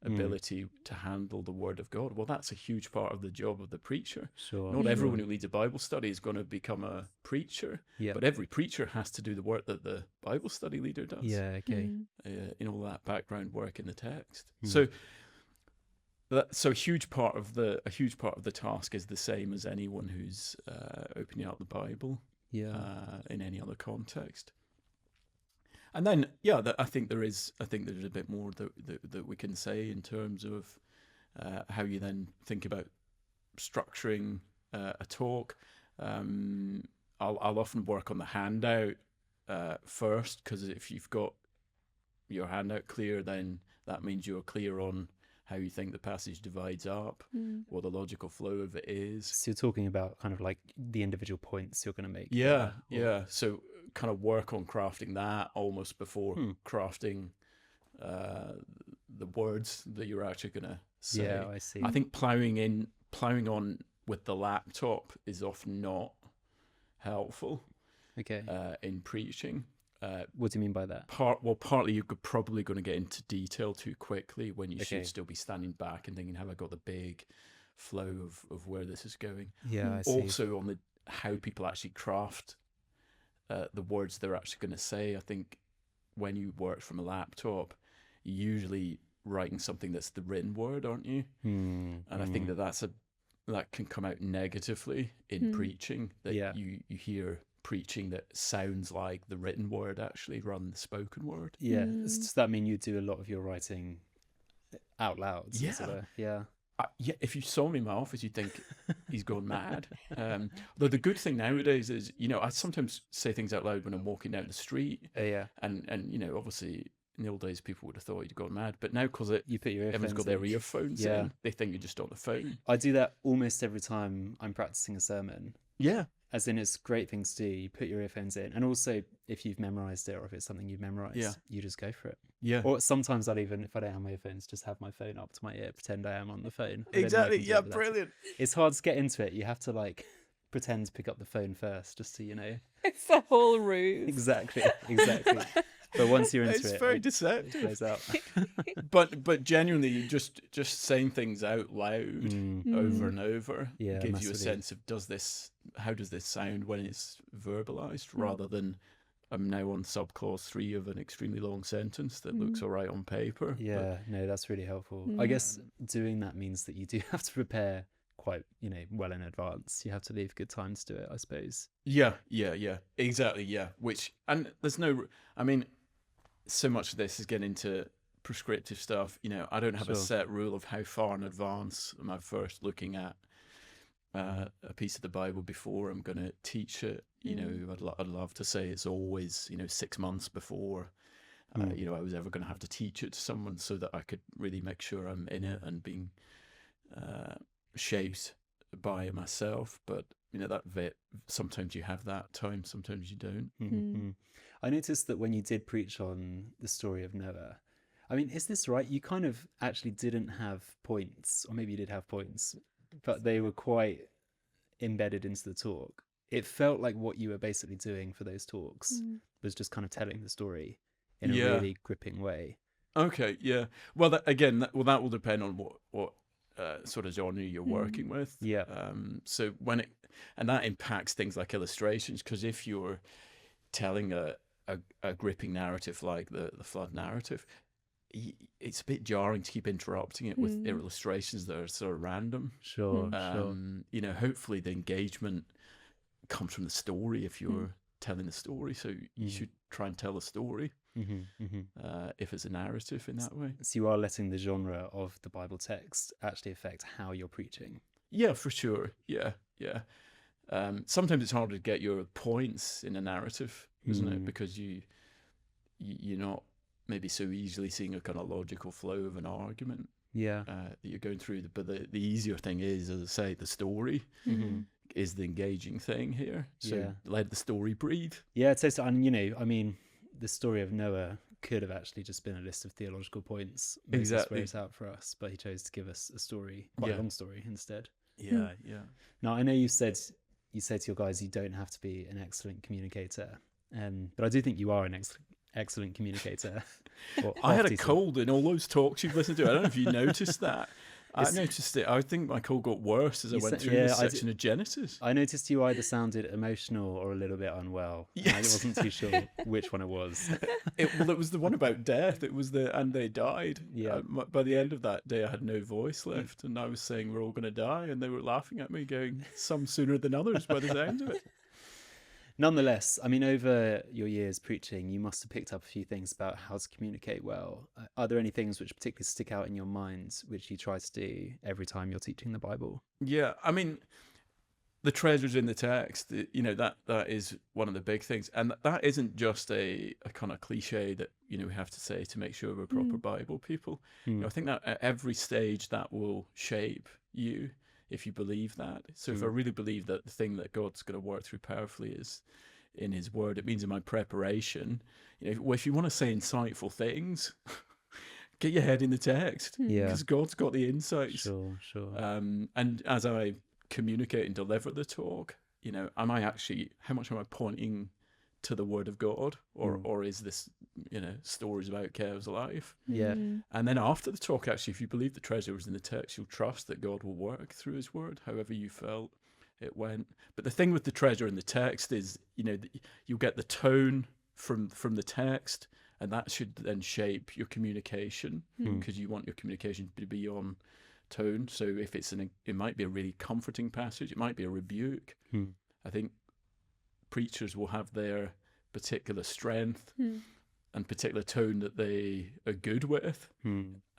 ability to handle the word of God. Well, that's a huge part of the job of the preacher. Sure. Not everyone who leads a Bible study is going to become a preacher, but every preacher has to do the work that the Bible study leader does. Yeah. Okay. In all that background work in the text. So a huge part of the task is the same as anyone who's opening out the Bible. In any other context. And then, I think there's a bit more that we can say in terms of how you then think about structuring a talk. I'll often work on the handout first, because if you've got your handout clear, then that means you're clear on how you think the passage divides up, what the logical flow of it is. So you're talking about kind of like the individual points you're going to make. Yeah. So kind of work on crafting that almost before crafting the words that you're actually going to say. Yeah, I see. I think plowing on with the laptop is often not helpful. Okay. In preaching. What do you mean by that? Partly you're probably going to get into detail too quickly when you should still be standing back and thinking, have I got the big flow of where this is going? Yeah, I see. Also on how people actually craft the words they're actually going to say. I think when you work from a laptop, you're usually writing something that's the written word, aren't you? And I think that's that can come out negatively in preaching, that Yeah. you hear preaching that sounds like the written word actually rather than the spoken word. Yeah. Does that mean you do a lot of your writing out loud? Yeah. Sort of? Yeah. Yeah, if you saw me in my office, you'd think he's gone mad. Though the good thing nowadays is, I sometimes say things out loud when I'm walking down the street, Yeah. and obviously in the old days people would have thought you'd gone mad, but now because You put your earphones everyone's got their in. earphones Yeah. in, they think you're just on the phone. I do that almost every time I'm practicing a sermon. Yeah, As in, it's a great thing to do. You put your earphones in, and also if you've memorized it or if it's something you've memorized, you just go for it. yeah. Or sometimes I'll even, if I don't have my earphones, just have my phone up to my ear, pretend I am on the phone. I don't know if I Exactly. can do Yeah, it, but that's- brilliant. It's hard to get into it. You have to pretend to pick up the phone first, just so you know. It's a whole ruse. Exactly. But once you're into It's it, very it deceptive. plays out. But genuinely, just saying things out loud over and over Yeah, gives you a massively. sense of how does this sound when it's verbalized, rather than I'm now on subclause 3 of an extremely long sentence that looks all right on paper. Yeah, no, that's really helpful. I guess doing that means that you do have to prepare quite, well in advance. You have to leave good time to do it, I suppose. Yeah, exactly, yeah. And there's so much of this is getting into prescriptive stuff. I don't have a Sure. set rule of how far in advance am I first looking at a piece of the Bible before I'm going to teach it. I'd love to say it's always 6 months before I was ever going to have to teach it to someone, so that I could really make sure I'm in it and being shaped by it myself. But sometimes you have that time, sometimes you don't. Mm-hmm. I noticed that when you did preach on the story of Noah, is this right? You kind of actually didn't have points, or maybe you did have points, but they were quite embedded into the talk. It felt like what you were basically doing for those talks was just kind of telling the story in a really gripping way. Okay, yeah. Well, that will depend on what sort of genre you're working with. Yeah. So and that impacts things like illustrations, because if you're telling a gripping narrative like the flood narrative, it's a bit jarring to keep interrupting it with illustrations that are sort of random. Sure. Hopefully the engagement comes from the story if you're telling the story. So you should try and tell a story if it's a narrative in that way. So you are letting the genre of the Bible text actually affect how you're preaching. Yeah, for sure. Yeah. Sometimes it's harder to get your points in a narrative, isn't it? Because you're not maybe so easily seeing a kind of logical flow of an argument that you're going through. But the easier thing is, as I say, the story is the engaging thing here. So let the story breathe. Yeah, so and the story of Noah could have actually just been a list of theological points. Exactly. Moses wrote out for us, but he chose to give us a story, quite a long story instead. Yeah. Now, I know you said to your guys you don't have to be an excellent communicator, but I do think you are an excellent communicator. I had a cold in all those talks you've listened to. I don't know if you noticed that. I noticed it. I think my cold got worse as I went through this section of Genesis. I noticed you either sounded emotional or a little bit unwell. Yes. I wasn't too sure which one it was. It was the one about death. It was and they died. Yeah. By the end of that day, I had no voice left, and I was saying we're all going to die, and they were laughing at me, going, "Some sooner than others." By the sound of it. Nonetheless, over your years preaching, you must have picked up a few things about how to communicate well. Are there any things which particularly stick out in your mind, which you try to do every time you're teaching the Bible? Yeah, the treasures in the text, that is one of the big things. And that isn't just a kind of cliche that, we have to say to make sure we're proper Bible people. I think that at every stage that will shape you, if you believe that. So if I really believe that the thing that God's going to work through powerfully is in his word, it means in my preparation, if you want to say insightful things, get your head in the text. Yeah. Because God's got the insights. Sure. And as I communicate and deliver the talk, how much am I pointing to the word of God, or is this, stories about Kev's life? Yeah. And then after the talk, actually, if you believe the treasure was in the text, you'll trust that God will work through his word, however you felt it went. But the thing with the treasure in the text is, you'll get the tone from the text, and that should then shape your communication, because you want your communication to be on tone. So if it might be a really comforting passage, it might be a rebuke. I think preachers will have their particular strength and particular tone that they are good with.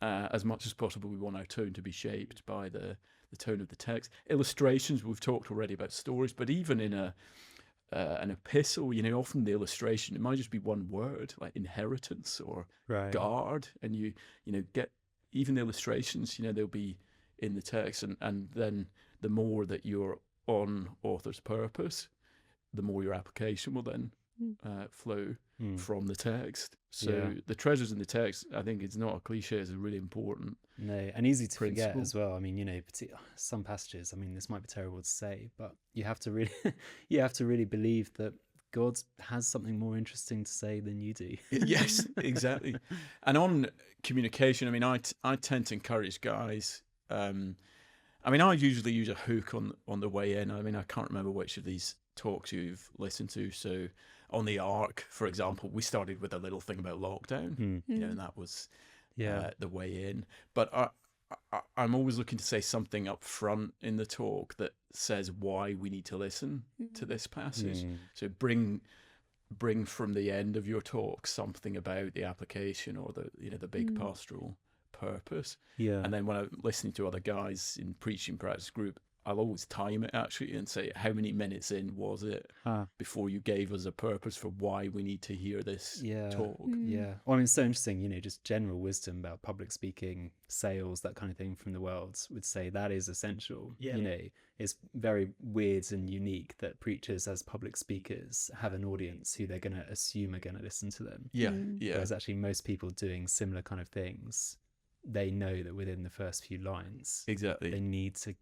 As much as possible, we want our tone to be shaped by the tone of the text. Illustrations, we've talked already about stories, but even in an epistle, often the illustration, it might just be one word, like inheritance or guard, and you get even the illustrations, they'll be in the text, and then the more that you're on author's purpose, the more your application will then flow from the text. So the treasures in the text, I think it's not a cliche, it's a really important and easy to principle. forget as well. I mean, some passages, I mean, this might be terrible to say, but you have to really believe that God has something more interesting to say than you do. Yes, exactly. And on communication, I mean, I tend to encourage guys. I mean, I usually use a hook on the way in. I mean, I can't remember which of these talks you've listened to. So on the Ark, for example, we started with a little thing about lockdown, and that was the way in. But I'm always looking to say something up front in the talk that says why we need to listen to this passage. So bring from the end of your talk something about the application or the big pastoral purpose. And then when I'm listening to other guys in preaching practice group, I'll always time it actually and say, how many minutes in was it before you gave us a purpose for why we need to hear this talk? Well, I mean, it's so interesting, just general wisdom about public speaking, sales, that kind of thing from the world would say that is essential. It's very weird and unique that preachers as public speakers have an audience who they're going to assume are going to listen to them. Whereas actually most people doing similar kind of things, they know that within the first few lines, they need to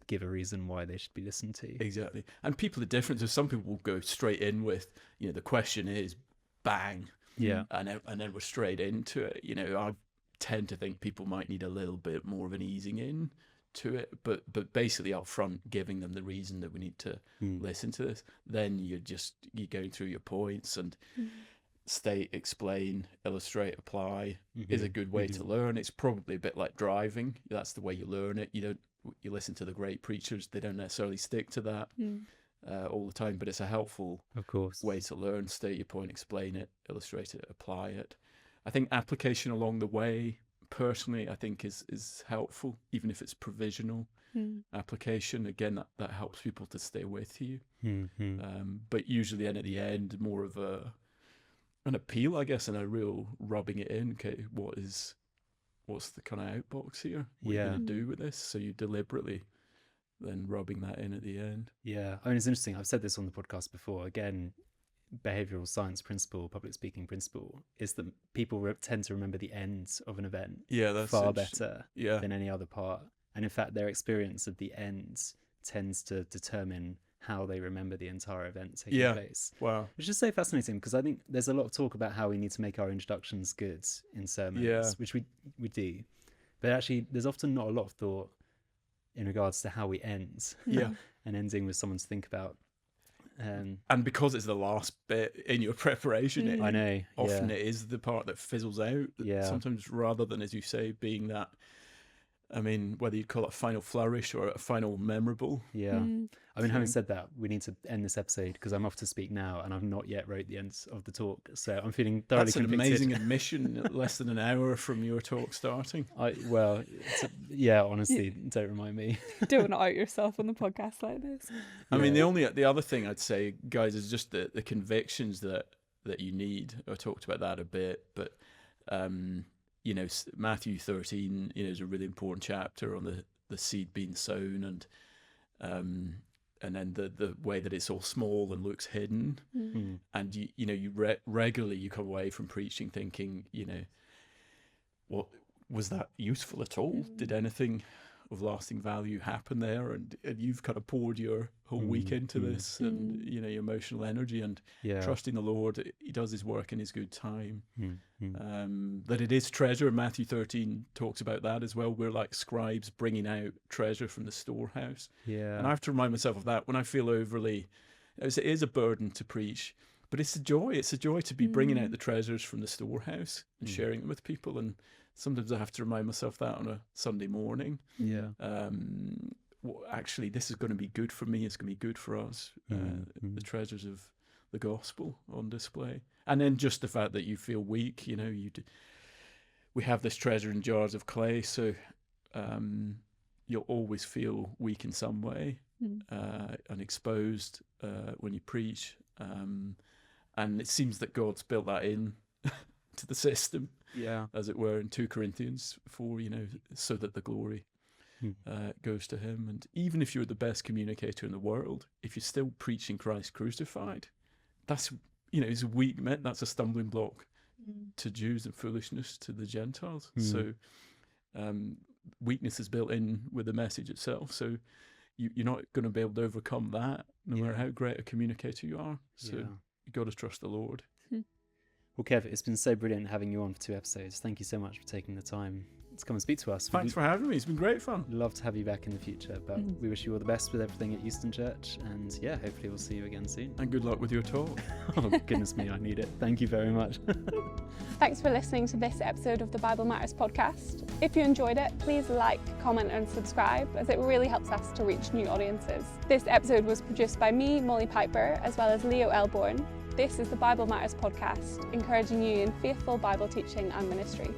give a reason why they should be listened to. Exactly. And people are different. So some people will go straight in with, the question is bang. And then we're straight into it. I tend to think people might need a little bit more of an easing in to it, but basically up front giving them the reason that we need to listen to this. Then you're going through your points and state, explain, illustrate, apply is a good way to learn. It's probably a bit like driving. That's the way you learn it. You listen to the great preachers, they don't necessarily stick to that all the time, but it's a helpful way to learn. State your point, explain it, illustrate it, apply it. I think application along the way, personally, I think is helpful, even if it's provisional application. Again, that helps people to stay with you. But usually then at the end, more of an appeal, I guess, and a real rubbing it in. Okay, what's the kind of outbox here? What are you going to do with this? So you deliberately then rubbing that in at the end. I mean, it's interesting. I've said this on the podcast before. Again, behavioral science principle, public speaking principle, is that people tend to remember the end of an event that's far better than any other part. And in fact, their experience of the end tends to determine how they remember the entire event taking place. Wow. Which is so fascinating, because I think there's a lot of talk about how we need to make our introductions good in sermons, which we do. But actually, there's often not a lot of thought in regards to how we end. And ending with someone to think about. And because it's the last bit in your preparation, I know. Often it is the part that fizzles out. Sometimes rather than, as you say, being that, I mean, whether you call it a final flourish or a final memorable. I mean, having said that, we need to end this episode because I'm off to speak now and I've not yet wrote the end of the talk. So I'm feeling thoroughly convicted. That's an amazing admission less than an hour from your talk starting. Honestly, don't remind me. Don't want to out yourself on the podcast like this. I mean, the other thing I'd say, guys, is just the convictions that you need. I talked about that a bit, but Matthew 13, is a really important chapter on the seed being sown and then the way that it's all small and looks hidden. And you regularly you come away from preaching thinking, what was that useful at all? Did anything of lasting value happen there? And you've kind of poured your whole week into this and your emotional energy and trusting the Lord, he does his work in his good time. That it is treasure. Matthew 13 talks about that as well. We're like scribes bringing out treasure from the storehouse. And I have to remind myself of that when I feel overly, it is a burden to preach, but it's a joy. It's a joy to be bringing out the treasures from the storehouse and sharing them with people. And Sometimes I have to remind myself that on a Sunday morning. Yeah. Actually, this is going to be good for me. It's going to be good for us. The treasures of the gospel on display. And then just the fact that you feel weak, we have this treasure in jars of clay, so you'll always feel weak in some way, and exposed when you preach. And it seems that God's built that in to the system, as it were, in 2 Corinthians 4, so that the glory goes to him. And even if you're the best communicator in the world, if you're still preaching Christ crucified, that's, it's a weak, that's a stumbling block to Jews and foolishness to the Gentiles. So weakness is built in with the message itself. So you're not going to be able to overcome that, no matter how great a communicator you are. So you've got to trust the Lord. Well, Kev, it's been so brilliant having you on for 2 episodes. Thank you so much for taking the time to come and speak to us. Thanks for having me. It's been great fun. We'd love to have you back in the future, but we wish you all the best with everything at Euston Church. And hopefully we'll see you again soon. And good luck with your talk. Oh, goodness me, I need it. Thank you very much. Thanks for listening to this episode of the Bible Matters podcast. If you enjoyed it, please like, comment and subscribe, as it really helps us to reach new audiences. This episode was produced by me, Molly Piper, as well as Leo Elborn. This is the Bible Matters podcast, encouraging you in faithful Bible teaching and ministry.